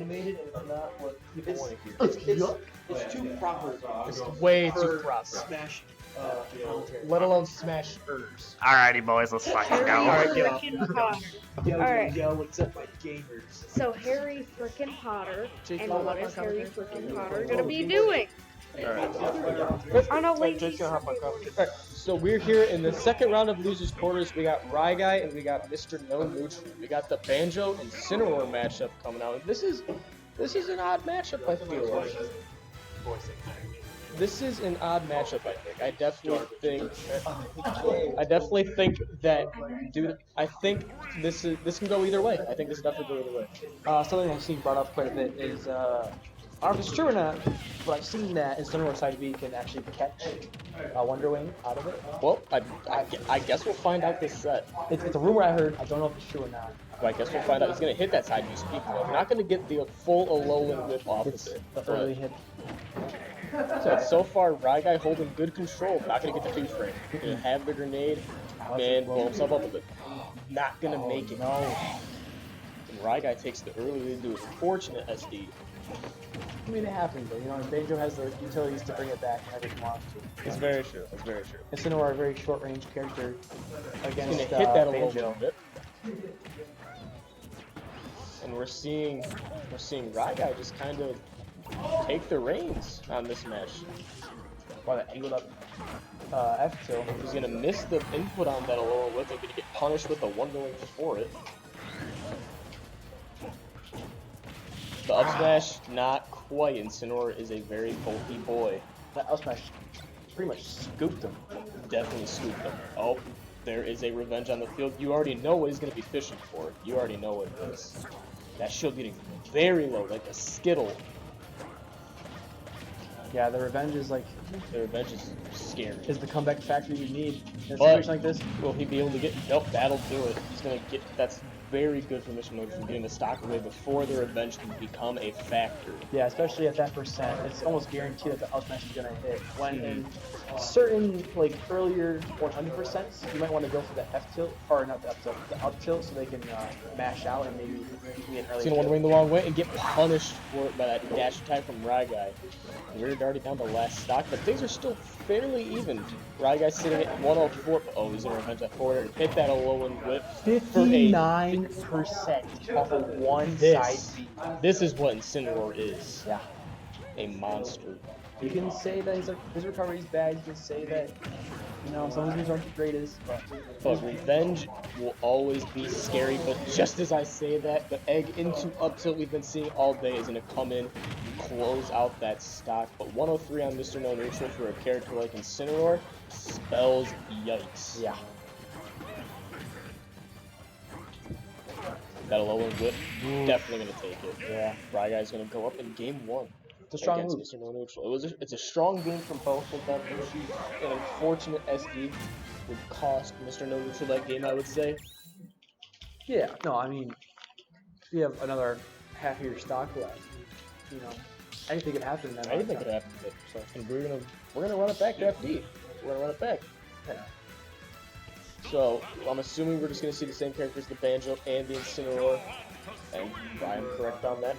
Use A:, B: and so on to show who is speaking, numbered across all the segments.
A: animated, and it's not what people want to hear.
B: It's too proper.
A: It's way too
B: for
A: proper.
B: Smash.
A: Let alone Smashers.
C: Alrighty, boys, let's fucking go.
A: Alright, get off.
D: Frickin' Potter.
B: Yo,
D: Alright.
B: yo, what's up, my gamers?
D: So Harry frickin' Potter,
A: Jake,
D: and
A: you
D: what
A: wanna
D: is
A: hop on
D: Harry
A: commentary?
D: frickin' Potter gonna be doing?
A: Alright.
D: On a lazy
A: Alright, so we're here in the second round of losers quarters. We got RyGuy and we got Mr. No Neutral. We got the Banjo and Cinnamon matchup coming out. This is an odd matchup, I feel like. This is an odd matchup, I think. I definitely think that, dude. I think this can go either way. I think this definitely go either way.
E: Something I've seen brought up quite a bit is, I don't know if it's true or not, but I've seen that Incineroar side B can actually catch Wonder Wing out of it.
A: Well, I guess we'll find out this set.
E: It's a rumor I heard. I don't know if it's true or not.
A: But I guess we'll find out. He's gonna hit that side B. Speaking of, not gonna get the full Alolan whip off
E: It's
A: of it.
E: the early hit.
A: So far, RyGuy holding good control. Not gonna get the 2-frame. Gonna have the grenade and blow himself up with it. Not gonna make it.
E: No.
A: And RyGuy takes the early lead to his fortunate SD.
E: I mean, it happens, though. You know, Banjo has the utilities to bring it back whenever he wants to.
A: It's very true. It's very true.
E: Incineroar, a very short-range character against
A: He's gonna hit that
E: Banjo.
A: Alolan whip. And we're seeing RyGuy just kind of take the reins on this match.
E: Wow, that angled up F tilt.
A: He's gonna miss the input on that Alolan whip. They're gonna get punished with the Wonder Wing for it. The up smash, not quite. Incineroar is a very bulky boy.
E: That up smash pretty much scooped him.
A: Definitely scooped him. Oh, there is a revenge on the field. You already know what he's gonna be fishing for. You already know what it is. That shield getting very low, like a Skittle.
E: Yeah, the revenge is like
A: Scary.
E: is the comeback factor you need in a
A: But
E: situation like this.
A: will he be able to get? Nope, that'll do it. He's gonna get. That's very good for Mr. Mode from getting the stock away before the revenge can become a factor.
E: Yeah, especially at that percent, it's almost guaranteed that the up smash is gonna hit. When in certain like earlier 100%, you might want to go for the F tilt or not the F tilt, the up tilt, so they can mash out and maybe get an early.
A: He's gonna want to wing the long way and get punished for it by that dash attack from RyGuy. We're already down to last stock, but things are still fairly even. RyGuy's sitting at 104. Oh, he's gonna revenge that forward. Hit that Alolan whip.
E: 59% off of one side B.
A: This is what Incineroar is.
E: Yeah.
A: A monster.
E: You can say that his recovery is bad. You can say that, you know, some of his moves aren't the greatest,
A: But revenge will always be scary. But just as I say that, the egg into up tilt we've been seeing all day is going to come in and close out that stock. But 103 on Mr. No Neutral for a character like Incineroar spells yikes.
E: yeah.
A: That Alolan whip, definitely going to take it.
E: Yeah.
A: RyGuy's going to go up in game 1.
E: It's a strong
A: against
E: move.
A: Mr. No Neutral. It's a strong game from both of them. An unfortunate SD would cost Mr. No Neutral that game, I would say.
E: Yeah, no, I mean, if you have another half of your stock left, you know, anything could happen. Then
A: Anything could happen. So, and we're gonna run it back to FD. We're gonna run it back.
E: Yeah.
A: So I'm assuming we're just gonna see the same characters, the Banjo and the Incineroar. And I am correct on that.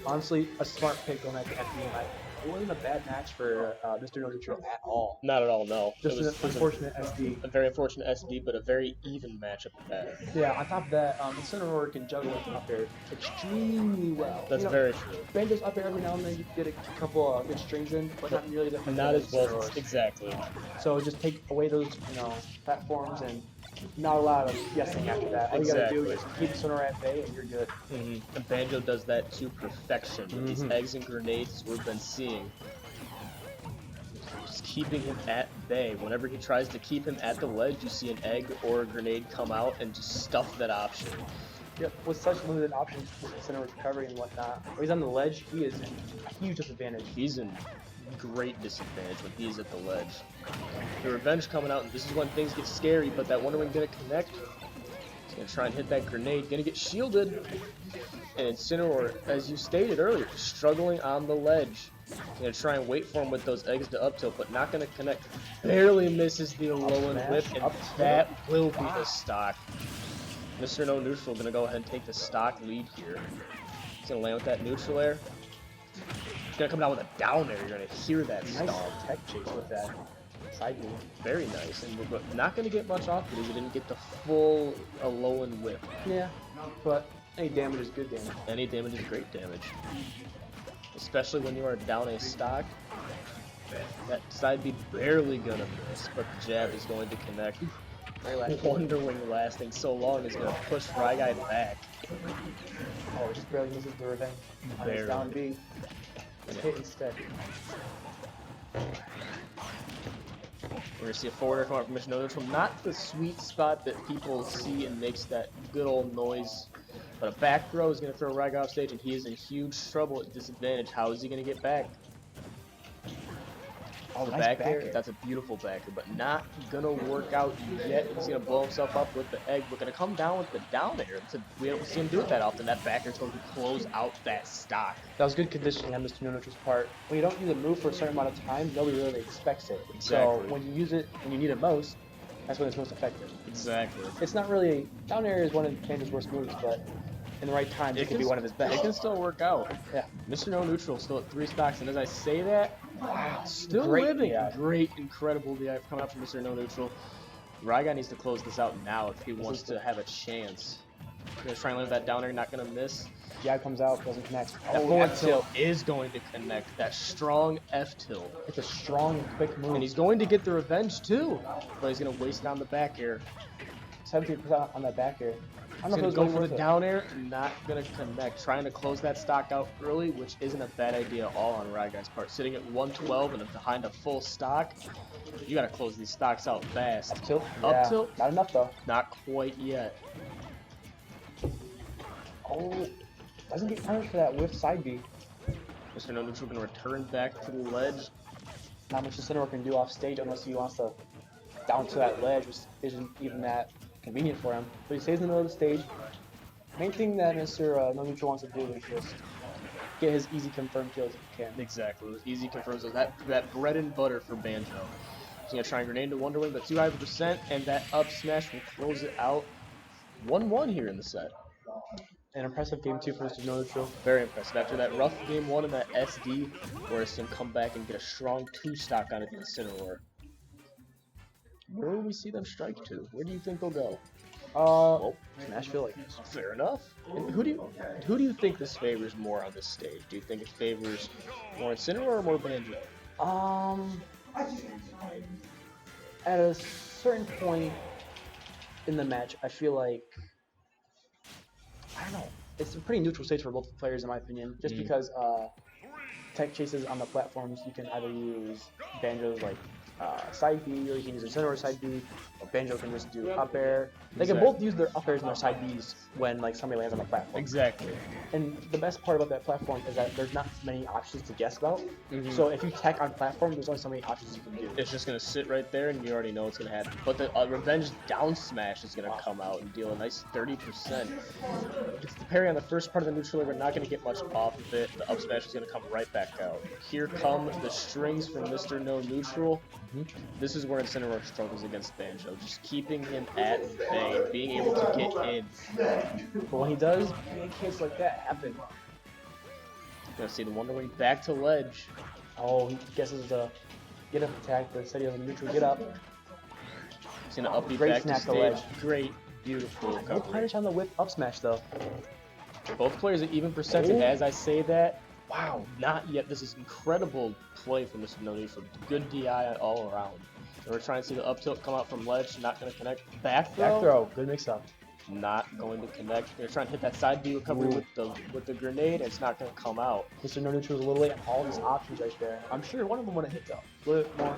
E: Honestly, a smart pick going at the FD, and it wasn't a bad match for Mr. No Neutral at all.
A: Not at all, no.
E: Just
A: It was
E: an unfortunate SD.
A: a very unfortunate SD, but a very even matchup at that.
E: Yeah, on top of that, Incineroar can juggle with up air extremely well.
A: That's very true.
E: Banjo's up air every now and then, you can get a couple of good strings in, but not nearly the
A: Not as well
E: Incineroar's.
A: as exactly.
E: So just take away those, you know, platforms and not a lot of guessing after that. All you gotta do is keep Incineroar at bay and you're good.
A: And Banjo does that to perfection with these eggs and grenades we've been seeing. Just keeping him at bay. Whenever he tries to keep him at the ledge, you see an egg or a grenade come out and just stuff that option.
E: Yep, with such limited options with Incineroar's recovery and whatnot. When he's on the ledge, he is in a huge disadvantage.
A: He's in great disadvantage when he's at the ledge. The revenge coming out, and this is when things get scary, but that Wonder Wing gonna connect. He's gonna try and hit that grenade, gonna get shielded. And Incineroar, as you stated earlier, struggling on the ledge. Gonna try and wait for him with those eggs to up tilt, but not gonna connect. Barely misses the Alolan whip, and that will be the stock. Mr. No Neutral gonna go ahead and take the stock lead here. He's gonna land with that neutral air. He's gonna come down with a down air. You're gonna hear that
E: Nice
A: stomp.
E: tech chase with that side B.
A: Very nice. And we're not gonna get much off because he didn't get the full Alolan whip.
E: Yeah, but any damage is good damage.
A: Any damage is great damage. Especially when you are down a stock. That side B barely gonna miss, but the jab is going to connect. Wonder Wing lasting so long is gonna push RyGuy back.
E: Oh, just barely misses the revenge on his
A: Barely.
E: down B. Hit instead.
A: We're gonna see a forwarder come out from Mission Neutral. Not the sweet spot that people see and makes that good old noise. But a back throw is gonna throw RyGuy off stage, and he is in huge trouble at disadvantage. How is he gonna get back?
E: Oh,
A: The
E: nice
A: back
E: back
A: air,
E: air.
A: that's a beautiful back air, but not gonna work out yet. He's gonna blow himself up with the egg. We're gonna come down with the down air. We don't see him do it that often. That back air is going to close out that stock.
E: That was good conditioning on Mr. Nuno's part. When you don't use a move for a certain amount of time, nobody really expects it.
A: Exactly.
E: So when you use it when you need it most, that's when it's most effective.
A: Exactly.
E: It's not really down air is one of Banjo's worst moves, but in the right times, it can be one of his
A: It
E: best.
A: can still work out.
E: Yeah.
A: Mr. No Neutral still at 3 stocks, and as I say that, wow, still
E: Great
A: living.
E: DI.
A: Great, incredible DI coming out from Mr. No Neutral. RyGuy needs to close this out now if he wants to have a chance. Gonna try and land that down air, not gonna miss.
E: Jab comes out, doesn't connect.
A: That
E: Oh,
A: forward
E: F
A: tilt is going to connect. That strong F tilt.
E: It's a strong, quick move.
A: And he's going to get the revenge too, but he's gonna waste it on the back air.
E: 17% on that back air. I
A: He's
E: don't know
A: gonna
E: if it
A: go
E: was
A: for
E: worth
A: the
E: it.
A: down air, not gonna connect. Trying to close that stock out early, which isn't a bad idea at all on RyGuy's part. Sitting at 112 and behind a full stock, you gotta close these stocks out fast.
E: Up tilt?
A: Up
E: Yeah.
A: tilt?
E: Not enough though.
A: Not quite yet.
E: Oh, doesn't get punished for that whiff side B.
A: Mr. No Neutral gonna return back to the ledge.
E: Not much the center can do off stage unless he wants to down to that ledge, which isn't even that convenient for him. But he stays in the middle of the stage. Main thing that Mr. No Neutral wants to do is just get his easy confirmed kills if he can.
A: Exactly. Easy confirms those. That bread and butter for Banjo. He's gonna try and grenade into Wonder Wing, but too high of a percent, and that up smash will close it out. 1-1 here in the set.
E: An impressive game too for Mr. No Neutral.
A: Very impressive. After that rough game 1 and that SD, we're going to come back and get a strong 2 stock on it in Incineroar. Where will we see them strike to? Where do you think they'll go?
E: Smash feel like
A: Fair enough. And who do you think this favors more on this stage? Do you think it favors more Incineroar or more Banjo?
E: At a certain point in the match, I feel like I don't know. It's a pretty neutral stage for both players, in my opinion. Just because tech chases on the platforms, you can either use Banjo's like side B, or you can use a center side B, or Banjo can just do up air. They can both use their up airs and their side Bs when like somebody lands on the platform.
A: Exactly.
E: And the best part about that platform is that there's not many options to guess about. So if you tech on platform, there's only so many options you can do.
A: It's just going to sit right there, and you already know what's going to happen. But the revenge down smash is going to come out and deal a nice 30%. It's the parry on the first part of the neutral, we're not going to get much off of it. The up smash is going to come right back out. Here come the strings from Mr. No Neutral. This is where Incineroar struggles against Banjo, just keeping him at bay, being able to get in.
E: But when he does, big hits like that happen.
A: Gonna see the Wonder Wing back to ledge.
E: Oh, he guesses the get up attack, but instead he has a neutral get up.
A: He's gonna up beat
E: Great
A: back to
E: snap to
A: stage.
E: ledge.
A: Great, beautiful
E: No
A: recovery.
E: punish on the whip up smash though.
A: Both players are even percent, and as I say that, wow, not yet. This is incredible play from Mr. No Neutral. Good DI all around. And we're trying to see the up tilt come out from ledge, not going to connect. Back throw,
E: Back throw, good mix up.
A: not going to connect. They're trying to hit that side B recovery with the grenade, and it's not going to come out.
E: Mr. No Neutral is a little late on all these options right there. I'm sure one of them would have hit though. A little bit more.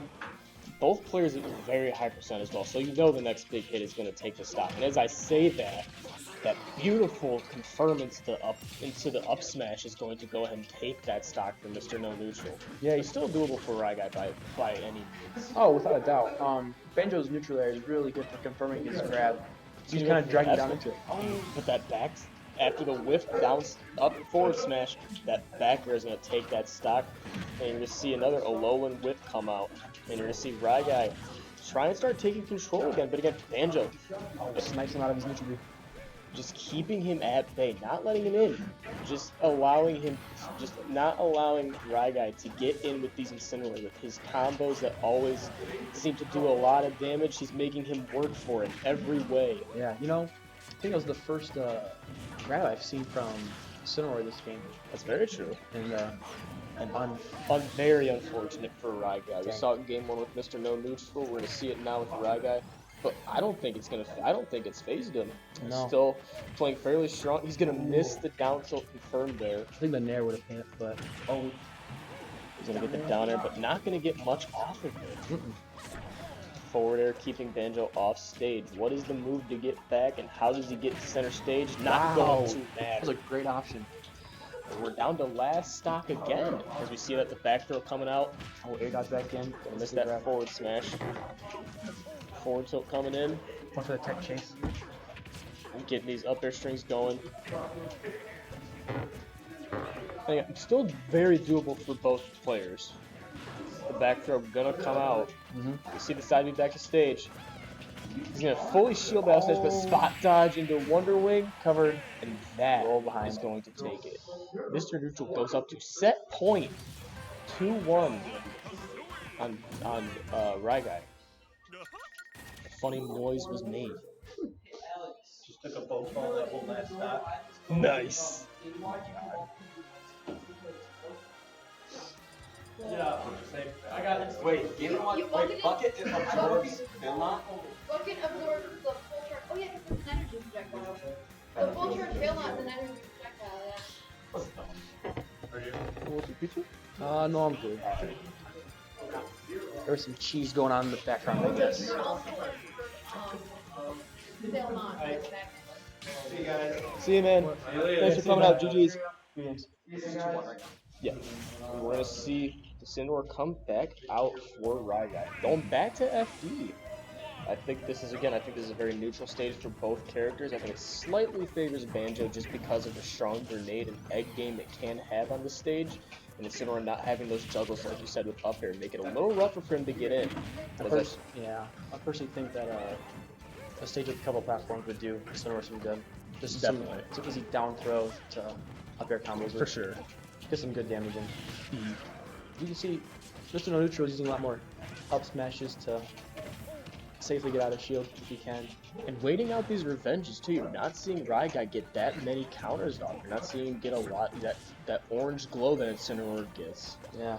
A: Both players at a very high percent as well, so you know the next big hit is going to take the stock. And as I say that, that beautiful confirm into the up smash is going to go ahead and take that stock from Mr. No Neutral.
E: Yeah,
A: It's still doable for RyGuy by any means.
E: Oh, without a doubt. Banjo's neutral air is really good for confirming his grab. He's kind of dragging down into it.
A: Oh, but that back, after the whiff down up forward smash, that back air is going to take that stock, and you're going to see another Alolan whip come out, and you're going to see RyGuy try and start taking control again, but again, Banjo.
E: Oh, snipes him out of his neutral B.
A: just keeping him at bay, not letting him in, just allowing him, just not allowing RyGuy to get in with these Incineroar with his combos that always seem to do a lot of damage. He's making him work for it every way.
E: Yeah, you know, I think that was the first grab I've seen from Incineroar this game,
A: That's very true.
E: and
A: Very unfortunate for RyGuy. We
E: Dang.
A: saw it in game 1 with Mr. No Neutral. We're gonna see it now with RyGuy. But I don't think it's phased him. He's
E: No.
A: still playing fairly strong. He's gonna miss the down tilt confirmed there.
E: I think the Nair would have hit, but oh,
A: He's gonna get the down air, but not gonna get much off of it. Forward air keeping Banjo off stage. What is the move to get back, and how does he get to center stage? Not
E: Wow.
A: going to
E: that was
A: matter.
E: a great option.
A: We're down to last stock again, as we see that the back throw coming out.
E: Oh, air dodge back in.
A: Gonna miss that forward smash. Forward tilt coming in.
E: One for the tech chase.
A: Getting these up air strings going. And yeah, still very doable for both players. The back throw gonna come out. You see the side beat back to stage. He's gonna fully shield that stage, but spot dodge into Wonder Wing covered, and that
E: Roll behind.
A: is going to take it. Mr. Neutral goes up to set point 2-1 on RyGuy. A funny noise was made.
B: Just took a boat ball that whole last stop.
A: Nice.
B: Yeah, I got it. Wait, give it one. Wait, bucket it absorbs Vilma.
F: Bucket absorbs the full charge. Oh yeah, because it's an energy projectile. The full charge Vilma is an energy projectile, yeah.
E: No, I'm good. There was some cheese going on in the background, I guess.
F: You're also Vilma.
B: See you guys.
A: See you, man. Thanks for coming out. GG's.
E: Games.
A: Yeah. We're gonna see the Incineroar come back out for RyGuy. Going back to FD. I think this is a very neutral stage for both characters. I think it slightly favors Banjo just because of the strong grenade and egg game it can have on the stage. And Incineroar not having those juggles, like you said, with up air, make it a little rougher for him to get in.
E: I personally think that a stage with a couple platforms would do Incineroar some good. Just
A: Definitely.
E: some easy down throw to up air combos.
A: For sure.
E: Get some good damage in. You can see Mr. No Neutral is using a lot more up smashes to safely get out of shield if he can.
A: And waiting out these revenges too, you're not seeing RyGuy get that many counters off. You're not seeing him get a lot that orange glow that Incineroar gets.
E: Yeah.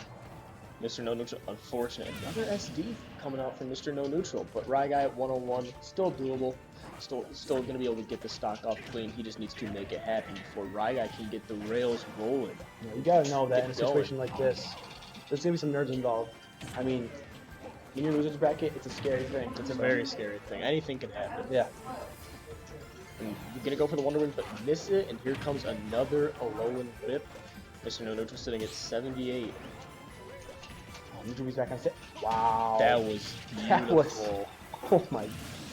A: Mr. No Neutral, unfortunate. Another SD coming out from Mr. No Neutral, but RyGuy at 101, still doable. Still gonna be able to get the stock off clean. He just needs to make it happen before RyGuy can get the rails rolling.
E: Yeah, you gotta know that
A: Get
E: in a situation
A: going.
E: like this, there's gonna be some nerds involved. I mean, in your losers bracket, it's a scary thing.
A: It's a very scary thing. Anything can happen.
E: Yeah.
A: And you're gonna go for the Wonder Wing, but miss it, and here comes another Alolan Whip. Mr. No Neutral sitting at 78.
E: Oh, Neutral Beast back on set. Wow.
A: That was beautiful.
E: Oh my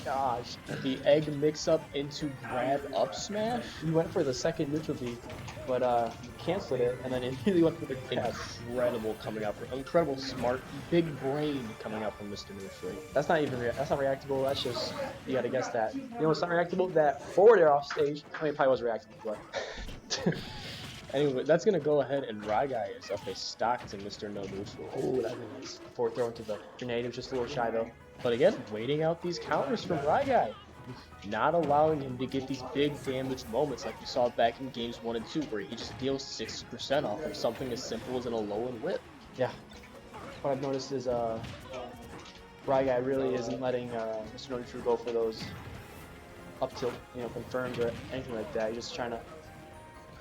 E: gosh.
A: The egg mix-up into grab up smash.
E: He went for the second neutral beat, but canceled it, and then immediately went for the grab.
A: Incredible smart, big brain coming out from Mr. Neutral.
E: That's not even that's not reactable. That's just you gotta guess that. You know what's not reactable? That forward air off stage. I mean, it probably was reactable, but
A: Anyway, that's gonna go ahead, and RyGuy is up a stock to Mr. No Neutral.
E: oh, that was nice. Forward throw into the grenade. It was just a little shy though.
A: But again, waiting out these counters from RyGuy. Not allowing him to get these big damage moments like we saw back in games 1 and 2, where he just deals 60% off of something as simple as an Alolan Whip.
E: Yeah. What I've noticed is RyGuy really isn't letting Mr. No Neutral go for those up tilt, confirms or anything like that. He's just trying to.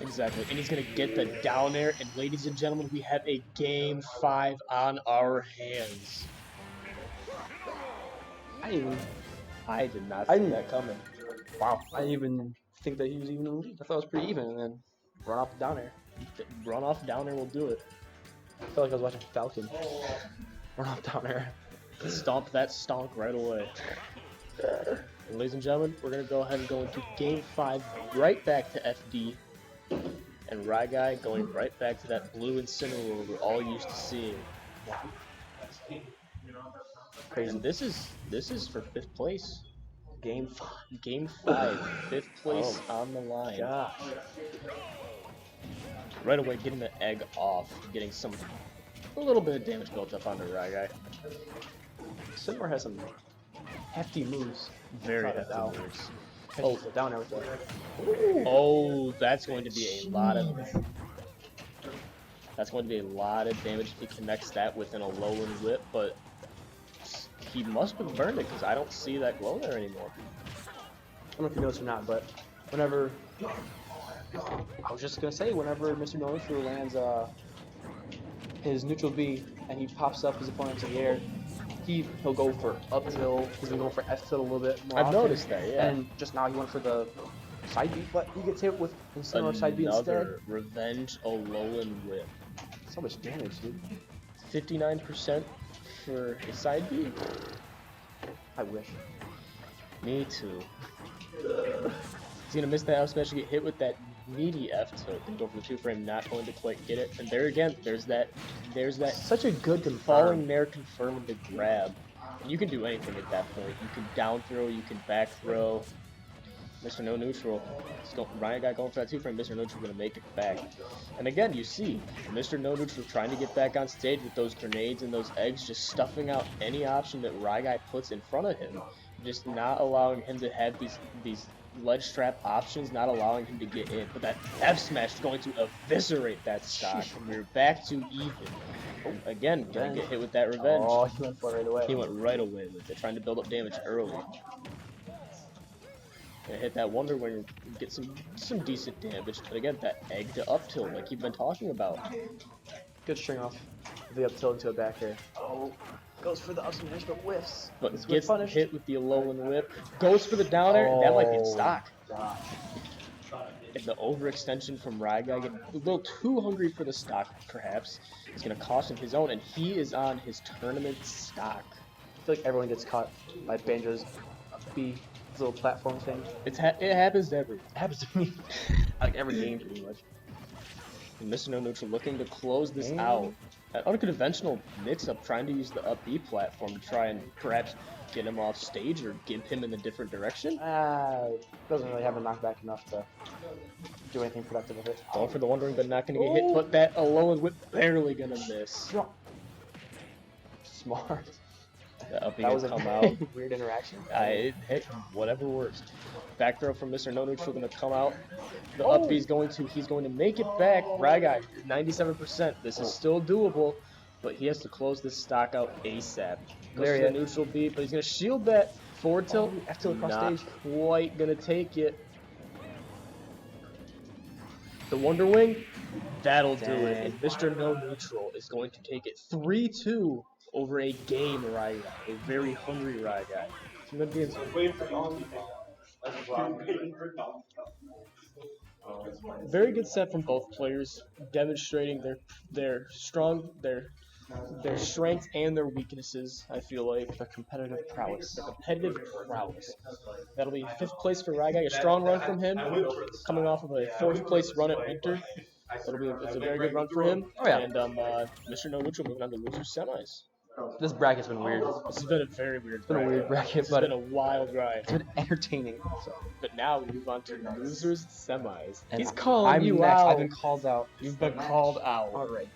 A: Exactly, and he's gonna get the down air, and ladies and gentlemen, we have a Game 5 on our hands. I did not see that coming.
E: Wow. I didn't even think that he was even in the lead. I thought it was pretty even, and then run off the down air.
A: Run off down air will do it.
E: I felt like I was watching Falcon. Run off down air.
A: Stomp that stonk right away. And ladies and gentlemen, we're gonna go ahead and go into Game 5, right back to FD. And RyGuy going right back to that blue Incineroar we're all used to seeing.
E: Crazy.
A: And this is for 5th place. Game 5, 5th place on the line.
E: Gosh.
A: Right away, getting the egg off, getting a little bit of damage built up onto RyGuy.
E: SMYM has some hefty moves.
A: Very
E: Without a
A: hefty
E: doubt.
A: moves.
E: Oh, down there with that.
A: Oh, that's going to be a lot of. That's going to be a lot of damage if he connects that within a low and whip, but he must have burned it because I don't see that glow there anymore.
E: I don't know if you noticed or not, but whenever I was just gonna say, whenever Mr. No Neutral lands his neutral B and he pops up his opponent in the air, he'll go for up tilt. He's been going for F tilt a little bit more
A: I've
E: often.
A: noticed that, yeah.
E: And just now he went for the side B, but he gets hit with similar side B instead.
A: Another revenge Alolan whip.
E: So much damage, dude.
A: 59% for his side B.
E: I wish.
A: Me too. He's gonna miss that out smash, get hit with that meaty F tilt, and go for the 2-frame, not going to quite get it. And there again, there's that
E: Such a good confirm.
A: falling there confirming the grab. And you can do anything at that point. You can down throw, you can back throw. Mr. No Neutral, RyGuy going for that 2-frame, Mr. No Neutral gonna make it back. And again, you see, Mr. No Neutral trying to get back on stage with those grenades and those eggs, just stuffing out any option that RyGuy puts in front of him. Just not allowing him to have these ledge trap options, not allowing him to get in. But that F smash is going to eviscerate that stock, and we're back to even. Again, gonna get hit with that revenge.
E: Oh, he went for it right away.
A: He went right away with it, trying to build up damage early. Gonna hit that Wonder Wing, get some decent damage, but again, that egg to up tilt, like you've been talking about.
E: Good string off the up tilt into a back air. Oh, goes for the up smash, but whiffs.
A: But
E: This
A: gets
E: punished.
A: hit with the Alolan whip, goes for the down air, and that might be in stock.
E: Gosh.
A: And the overextension from RyGuy, getting a little too hungry for the stock, perhaps, is gonna cost him his own, and he is on his tournament stock.
E: I feel like everyone gets caught by Banjo's B little platform thing.
A: It happens to everyone.
E: It happens to me. Like every game, pretty much.
A: And Mr. No Neutral looking to close this out. An unconventional mix-up, trying to use the up B platform to try and perhaps get him off stage or get him in a different direction.
E: Doesn't really have a knockback enough to do anything productive with it.
A: Going for the Wondering, but not going to get hit. But that Alolan whip barely going to miss.
E: Smart.
A: The up B
E: That was
A: gonna
E: a
A: come
E: very
A: out.
E: weird interaction.
A: Whatever works. Back throw from Mr. No Neutral going to come out. The up B is he's going to make it back. RyGuy, 97%. This is still doable, but he has to close this stock out ASAP. Goes for the neutral B, but he's going to shield that forward tilt.
E: F tilt across
A: Not
E: stage.
A: quite going to take it. The Wonder Wing, that'll do it. And Mr. No Neutral is going to take it 3-2 over a game RyGuy, a very hungry RyGuy. So that means very good set from both players, demonstrating their strengths and their weaknesses. I feel like
E: The competitive prowess.
A: That'll be 5th place for RyGuy, a strong run from him, coming off of a 4th place run at Winter. It's a very good run for him.
E: Oh, yeah.
A: And Mr. No Neutral moving on to loser semis.
E: This bracket's been weird.
A: This has been a very weird.
E: It's been a weird bracket,
A: It's
E: but
A: been a wild ride.
E: it's been entertaining. So.
A: But now we move on to losers semis.
E: And
A: He's calling
E: I'm
A: you
E: next.
A: out.
E: I've been called out.
A: You've been called out.
E: Alright.